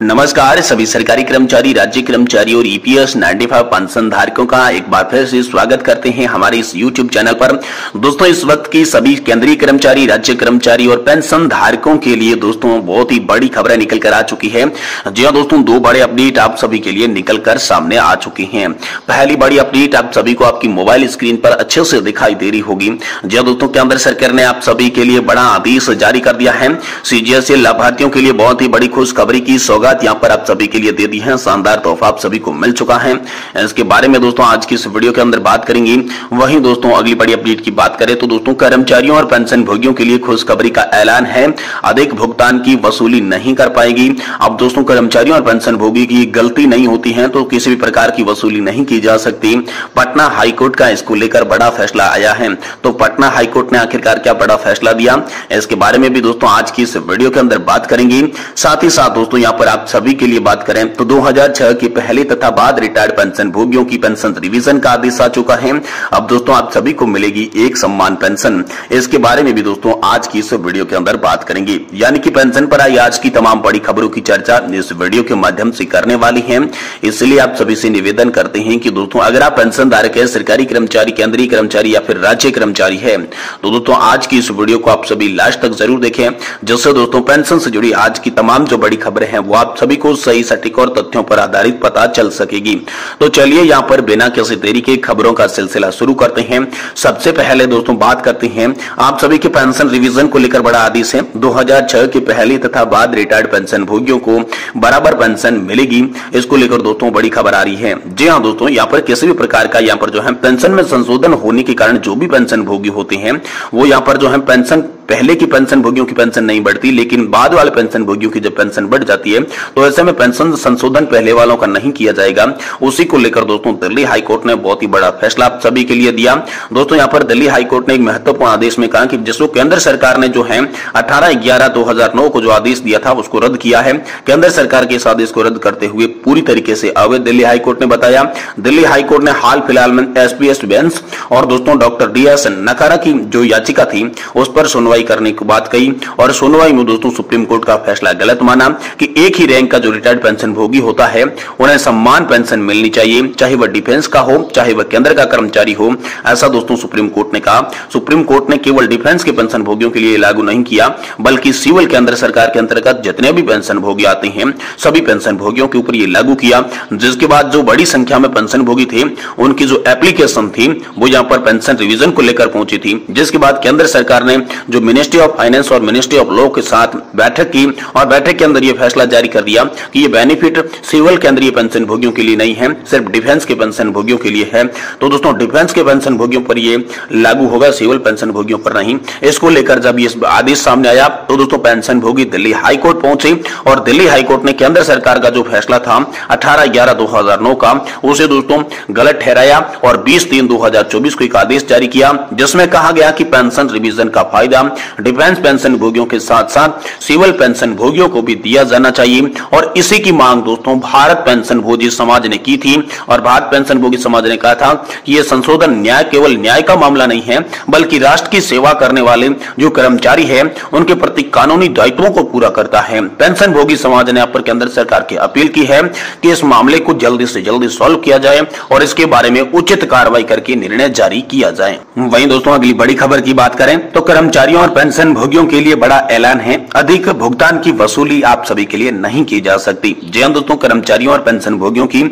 नमस्कार सभी सरकारी कर्मचारी, राज्य कर्मचारी और ईपीएस 95 पेंशन धारकों का एक बार फिर से स्वागत करते हैं हमारे इस यूट्यूब चैनल पर। दोस्तों, इस वक्त की सभी केंद्रीय कर्मचारी, राज्य कर्मचारी और पेंशन धारकों के लिए दोस्तों बहुत ही बड़ी खबरें निकल कर आ चुकी है। जी हां दोस्तों, दो बड़े अपडेट आप सभी के लिए निकल कर सामने आ चुकी है। पहली बड़ी अपडेट आप सभी को आपकी मोबाइल स्क्रीन पर अच्छे से दिखाई दे रही होगी। जी हां दोस्तों, केंद्र सरकार ने आप सभी के लिए बड़ा आदेश जारी कर दिया है। सीजीएस लाभार्थियों के लिए बहुत ही बड़ी खुशखबरी की सौगात यहां पर आप सभी के लिए दे दी है। शानदार तोहफा आप सभी को मिल चुका है। इसके बारे में दोस्तों आज की इस वीडियो के अंदर बात करेंगे। वहीं दोस्तों अगली बड़ी अपडेट की बात करें तो दोस्तों कर्मचारियों और पेंशन भोगियों के लिए खुशखबरी का ऐलान है। अधिक भुगतान की वसूली नहीं कर पाएगी। अब दोस्तों कर्मचारियों और पेंशन भोगी की गलती नहीं होती है तो किसी भी प्रकार की वसूली नहीं की जा सकती। पटना हाईकोर्ट का इसको लेकर बड़ा फैसला आया है। तो पटना हाईकोर्ट ने आखिरकार क्या बड़ा फैसला दिया, इसके बारे में भी दोस्तों आज की इस वीडियो के अंदर बात करेंगे। साथ ही साथ दोस्तों यहाँ पर आप सभी के लिए बात करें तो 2006 के पहले तथा बाद रिटायर्ड पेंशन भोगियों की पेंशन रिवीजन का आदेश आ चुका है। अब दोस्तों आप सभी को मिलेगी एक समान पेंशन। इसके बारे में भी दोस्तों आज की इस वीडियो के अंदर बात करेंगे। यानी कि पेंशन पर आई आज की तमाम बड़ी खबरों की चर्चा इस वीडियो के माध्यम से करने वाली है। इसलिए आप सभी से निवेदन करते हैं कि दोस्तों अगर आप पेंशन धारक है, सरकारी कर्मचारी, केंद्रीय कर्मचारी या फिर राज्य कर्मचारी है तो दोस्तों आज की इस वीडियो को आप सभी लास्ट तक जरूर देखें, जिससे दोस्तों पेंशन से जुड़ी आज की तमाम जो बड़ी खबरें हैं वो आप सभी को सही, सटीक और तथ्यों पर आधारित पता चल सकेगी। तो चलिए यहाँ पर बिना किसी देरी के खबरों का सिलसिला शुरू करते हैं। सबसे पहले दोस्तों बात करते हैं आप सभी के पेंशन रिवीजन को लेकर बड़ा आदेश है। 2006 के पहले तथा बाद रिटायर्ड पेंशन भोगियों को बराबर पेंशन मिलेगी। इसको लेकर दोस्तों बड़ी खबर आ रही है। जी हाँ दोस्तों, यहाँ पर किसी भी प्रकार का यहाँ पर जो है पेंशन में संशोधन होने के कारण जो भी पेंशन भोगी होते हैं वो यहाँ पर जो है पेंशन पहले की पेंशन भोगियों की पेंशन नहीं बढ़ती, लेकिन बाद वाले पेंशन भोगियों की जब पेंशन बढ़ जाती है तो ऐसे में पेंशन संशोधन पहले वालों का नहीं किया जाएगा। उसी को लेकर दोस्तों दिल्ली हाईकोर्ट ने बहुत ही बड़ा फैसला आप सभी के लिए दिया। दोस्तों यहाँ पर दिल्ली हाईकोर्ट ने एक महत्वपूर्ण आदेश में कहा कि जिसको केंद्र सरकार ने जो है 18/11/2009 को जो आदेश दिया था उसको रद्द किया है। केंद्र सरकार के इस आदेश को रद्द करते हुए पूरी तरीके से अवैध दिल्ली हाईकोर्ट ने बताया। दिल्ली हाईकोर्ट ने हाल फिलहाल में एसपीएस बेंस और दोस्तों डॉक्टर डीएस नकारा की जो याचिका थी उस पर सुनवाई करने की बात कही और सुनवाई में दोस्तों सुप्रीम कोर्ट का फैसला गलत माना कि एक ही रैंक का जो रिटायर्ड पेंशन भोगी होता है उन्हें समान पेंशन मिलनी चाहिए, चाहे वह डिफेंस का हो चाहे वह केंद्र का कर्मचारी हो। ऐसा दोस्तों सुप्रीम कोर्ट ने कहा। सुप्रीम कोर्ट ने केवल डिफेंस के पेंशन भोगियों के लिए लागू नहीं किया बल्कि सिविल केंद्र सरकार के अंतर्गत जितने भी पेंशन भोगी आते हैं सभी पेंशन भोगियों के ऊपर यह लागू किया। जिसके बाद जो बड़ी संख्या में पेंशन भोगी थे उनकी जो एप्लीकेशन थी वो यहाँ पर पेंशन रिवीजन को लेकर पहुंची थी। जिसके बाद केंद्र सरकार ने जो मिनिस्ट्री ऑफ फाइनेंस और मिनिस्ट्री ऑफ लॉ के साथ बैठक की और बैठक के अंदर यह फैसला जारी कर दिया कि ये बेनिफिट सिविल केंद्रीय पेंशन भोगियों के लिए नहीं है, सिर्फ डिफेंस के पेंशन भोगियों के लिए है। तो दोस्तों डिफेंस के पेंशन भोगियों पर ये लागू होगा, सिविल पेंशन भोगियों पर नहीं। इसको लेकर जब ये आदेश सामने आया तो दोस्तों पेंशन भोगी दिल्ली हाईकोर्ट पहुंचे और दिल्ली हाईकोर्ट ने केंद्र सरकार का जो फैसला था 18/11/2009 का उसे दोस्तों गलत ठहराया और 20/3/2024 को एक आदेश जारी किया जिसमें कहा गया कि पेंशन रिवीजन का फायदा डिफेंस पेंशन भोगियों के साथ साथ सिविल पेंशन भोगियों को भी दिया जाना चाहिए। और इसी की मांग दोस्तों भारत पेंशन भोगी समाज ने की थी और भारत पेंशन भोगी समाज ने कहा था कि यह संशोधन न्याय केवल न्याय का मामला नहीं है बल्कि राष्ट्र की सेवा करने वाले जो कर्मचारी है उनके प्रति कानूनी दायित्वों को पूरा करता है। पेंशन भोगी समाज ने पर केंद्र सरकार की अपील की है कि इस मामले को जल्दी से जल्दी सॉल्व किया जाए और इसके बारे में उचित कार्रवाई करके निर्णय जारी किया जाए। वहीं दोस्तों अगली बड़ी खबर की बात करें तो कर्मचारियों और पेंशन भोगियों के लिए बड़ा ऐलान है। अधिक भुगतान की वसूली आप सभी के लिए नहीं की जा सकती। जी हां दोस्तों, कर्मचारियों और पेंशन भोगियों की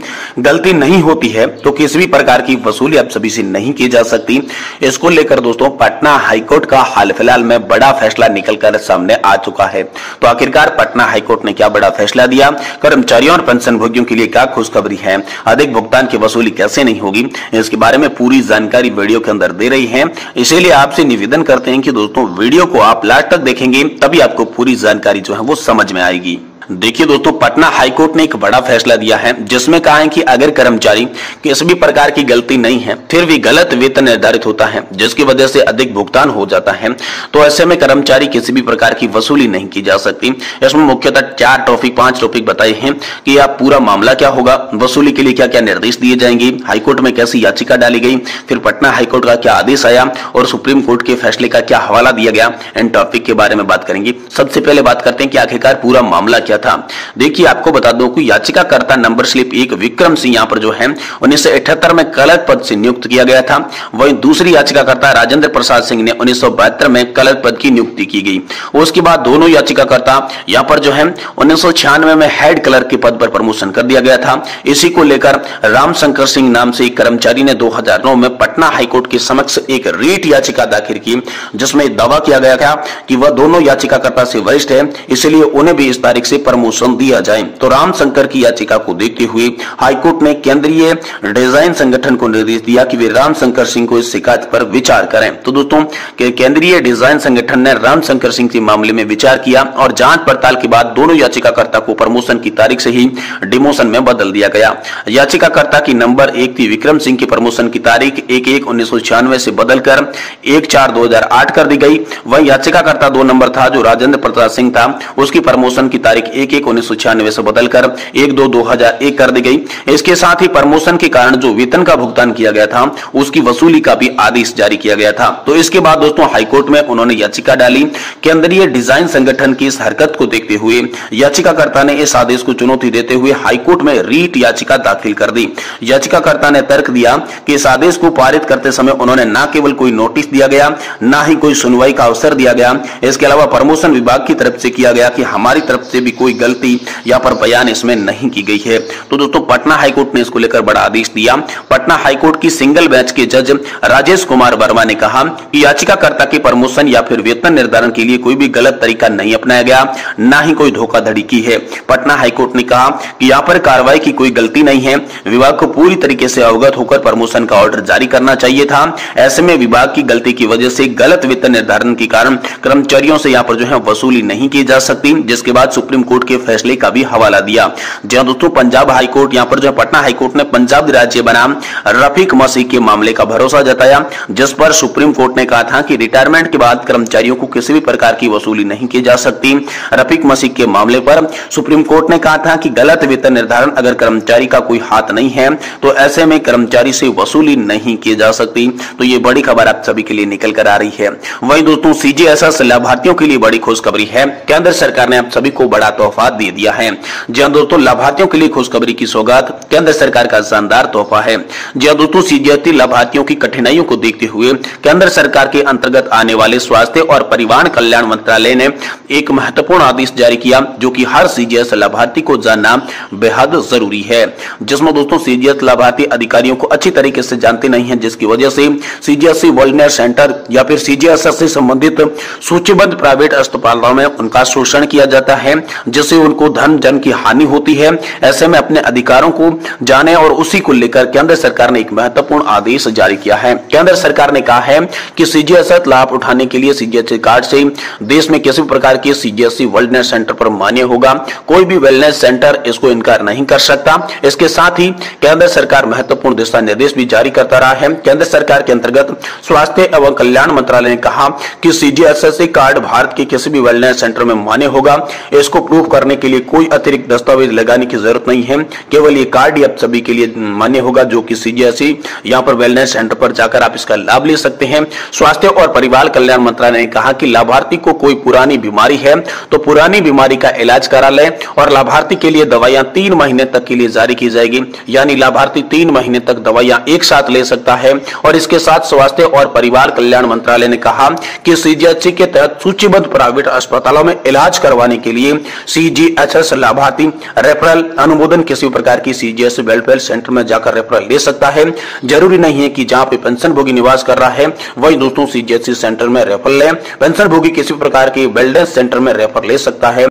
गलती नहीं होती है तो किसी भी प्रकार की वसूली आप सभी से नहीं की जा सकती। इसको लेकर दोस्तों पटना हाईकोर्ट का हाल फिलहाल में बड़ा फैसला निकलकर सामने आ चुका है। तो आखिरकार पटना हाईकोर्ट ने क्या बड़ा फैसला दिया, कर्मचारियों और पेंशन भोगियों के लिए क्या खुशखबरी है, अधिक भुगतान की वसूली कैसे नहीं होगी, इसके बारे में पूरी जानकारी वीडियो के अंदर दे रही है। इसीलिए आपसे निवेदन करते हैं कि दोस्तों वीडियो को आप लास्ट तक देखेंगे तभी आपको पूरी जानकारी जो है वो समझ में आएगी। देखिए दोस्तों, पटना हाईकोर्ट ने एक बड़ा फैसला दिया है जिसमें कहा है कि अगर कर्मचारी किसी भी प्रकार की गलती नहीं है फिर भी गलत वेतन निर्धारित होता है जिसकी वजह से अधिक भुगतान हो जाता है तो ऐसे में कर्मचारी किसी भी प्रकार की वसूली नहीं की जा सकती। इसमें मुख्यतः 5 टॉपिक बताए हैं कि आप पूरा मामला क्या होगा, वसूली के लिए क्या क्या निर्देश दिए जाएंगे, हाईकोर्ट में कैसी याचिका डाली गई, फिर पटना हाईकोर्ट का क्या आदेश आया और सुप्रीम कोर्ट के फैसले का क्या हवाला दिया गया। इन टॉपिक के बारे में बात करेंगे। सबसे पहले बात करते हैं कि आखिरकार पूरा मामला क्या था। देखिए आपको बता दूं कि याचिकाकर्ता नंबर स्लिप 1 विक्रम सिंह यहाँ पर जो है 1978 में कलर पद से नियुक्त किया गया था। वहीं दूसरी याचिकाकर्ता राजेंद्र प्रसाद सिंह ने 1972 में कलर पद की नियुक्ति की गई। उसके बाद दोनों याचिकाकर्ता यहाँ पर जो है 1996 में हेड कलर के पद पर प्रमोशन कर दिया गया था। इसी को लेकर रामशंकर सिंह नाम से एक कर्मचारी ने 2009 में पटना हाईकोर्ट के समक्ष एक रीट याचिका दाखिल की, जिसमें दावा किया गया था कि वह दोनों याचिकाकर्ता से वरिष्ठ है, इसलिए उन्हें भी इस तारीख से प्रमोशन दिया जाए। तो रामशंकर की याचिका को देखते हुए हाईकोर्ट ने केंद्रीय डिजाइन संगठन को निर्देश दिया कि वे रामशंकर सिंह को इस शिकायत पर विचार करें। तो दोस्तों केंद्रीय डिजाइन संगठन ने रामशंकर सिंह के मामले में विचार किया और जांच पड़ताल के बाद दोनों याचिकाकर्ता को प्रमोशन की तारीख से ही डिमोशन में बदल दिया गया। याचिकाकर्ता की नंबर 1 थी विक्रम सिंह की प्रमोशन की तारीख 1/1/1996 से बदलकर 1/4/2008 कर दी गई। वही याचिकाकर्ता 2 नंबर था जो राजेंद्र प्रसाद सिंह था, उसकी प्रमोशन की तारीख 1/1/1996 से बदलकर 1/2/2001 कर दी गई। इसके साथ ही प्रमोशन के कारण जो वेतन का भुगतान किया गया था उसकी वसूली का भी आदेश जारी किया गया था। तो इसके बाद दोस्तों हाईकोर्ट में उन्होंने याचिका डाली। केंद्रीय डिजाइन संगठन की इस हरकत को देखते हुए याचिकाकर्ता ने इस आदेश को चुनौती देते हुए हाईकोर्ट में रीट याचिका दाखिल कर दी। याचिकाकर्ता ने तर्क दिया कि इस आदेश को पारित करते समय उन्होंने न केवल कोई नोटिस दिया गया, न ही कोई सुनवाई का अवसर दिया गया, इसके अलावा प्रमोशन विभाग की तरफ से किया गया कि हमारी तरफ से भी कोई गलती या पर बयान इसमें नहीं की गई है। तो दोस्तों पटना हाईकोर्ट ने इसको लेकर बड़ा आदेश दिया। पटना हाईकोर्ट की सिंगल बेंच के जज राजेश कुमार वर्मा ने कहा कि याचिकाकर्ता के प्रमोशन या फिर वेतन निर्धारण के लिए कोई भी गलत तरीका नहीं अपनाया गया, न ही कोई धोखाधड़ी की है। पटना हाईकोर्ट ने कहा कि यहाँ पर कार्रवाई की कोई गलती नहीं है, विभाग को पूरी तरीके से अवगत होकर प्रमोशन का ऑर्डर जारी करना चाहिए था। ऐसे में विभाग की गलती की वजह से गलत वेतन निर्धारण के कारण कर्मचारियों से यहाँ पर जो है वसूली नहीं की जा सकती, जिसके बाद सुप्रीम कोर्ट के फैसले का भी हवाला दिया। जहां दोस्तों पंजाब हाईकोर्ट यहाँ पर जो पटना हाईकोर्ट ने पंजाब राज्य बनाम रफीक मसीह के मामले का भरोसा जताया, जिस पर सुप्रीम कोर्ट ने कहा था कि रिटायरमेंट के बाद कर्मचारियों को किसी भी प्रकार की वसूली नहीं की जा सकती। रफीक मसीह के मामले पर सुप्रीम कोर्ट ने कहा था कि गलत वेतन निर्धारण अगर कर्मचारी का कोई हाथ नहीं है तो ऐसे में कर्मचारी से वसूली नहीं की जा सकती। तो ये बड़ी खबर आप सभी के लिए निकल कर आ रही है। वहीं दोस्तों सीजीएसएस लाभार्थियों के लिए बड़ी खुशखबरी है। केंद्र सरकार ने आप सभी को बड़ा तोहफा दे दिया है। जी हां दोस्तों, लाभार्थियों के लिए खुशखबरी की सौगात केंद्र सरकार का शानदार तोहफा है। जी हां दोस्तों, सीजीएसटी लाभार्थियों की कठिनाइयों को देखते हुए केंद्र सरकार के अंतर्गत आने वाले स्वास्थ्य और परिवार कल्याण मंत्रालय ने एक महत्वपूर्ण आदेश जारी किया, जो कि हर सीजीएस लाभार्थी को जानना बेहद जरूरी है। जिसमें दोस्तों सीजीएस लाभार्थी अधिकारियों को अच्छी तरीके से जानते नहीं है, जिसकी वजह से सीजीएससी वेलनेस सेंटर या फिर सीजीएसएस से संबंधित सूचीबद्ध प्राइवेट अस्पतालों में उनका शोषण किया जाता है, जिससे उनको धन जन की हानि होती है। ऐसे में अपने अधिकारों को जाने और उसी को लेकर केंद्र सरकार ने एक महत्वपूर्ण आदेश जारी किया है। केंद्र सरकार ने कहा है कि सीजीएसएस लाभ उठाने के लिए सीजीएससी कार्ड से देश में किसी भी प्रकार के सीजीएससी वेलनेस सेंटर पर मान्य होगा। कोई भी वेलनेस सेंटर इसको इनकार नहीं कर सकता। इसके साथ ही केंद्र सरकार महत्वपूर्ण दिशा निर्देश भी जारी करता रहा है। केंद्र सरकार के अंतर्गत स्वास्थ्य एवं कल्याण मंत्रालय ने कहा कि सीजीएसएस कार्ड भारत के किसी भी वेलनेस सेंटर में मान्य होगा। इसको प्रूव करने के लिए कोई अतिरिक्त दस्तावेज लगाने की जरूरत नहीं है, केवल ये कार्ड ही आप सभी के लिए मान्य होगा, जो कि सीजीएससी यहाँ पर वेलनेस सेंटर पर जाकर आप इसका लाभ ले सकते हैं। स्वास्थ्य और परिवार कल्याण मंत्रालय ने कहा कि लाभार्थी को कोई पुरानी बीमारी है तो पुरानी बीमारी का इलाज करा ले और लाभार्थी के लिए दवाइयां 3 महीने तक के लिए जारी की जाएगी, यानी लाभार्थी 3 महीने तक दवाइयां एक साथ ले सकता है। और इसके साथ स्वास्थ्य और परिवार कल्याण मंत्रालय ने कहा कि सीजीएचसी के तहत सूचीबद्ध प्राइवेट अस्पतालों में इलाज करवाने के लिए सीजीएचएस लाभार्थी रेफरल अनुमोदन किसी प्रकार की सीजीएस वेलफेयर सेंटर में जाकर रेफरल ले सकता है। जरूरी नहीं है कि जहां पे पेंशनभोगी निवास कर रहा है वही दोस्तों सीजीएचसी सेंटर में रेफरल ले। पेंशनभोगी किसी प्रकार के वेलनेस सेंटर में रेफर ले सकता है।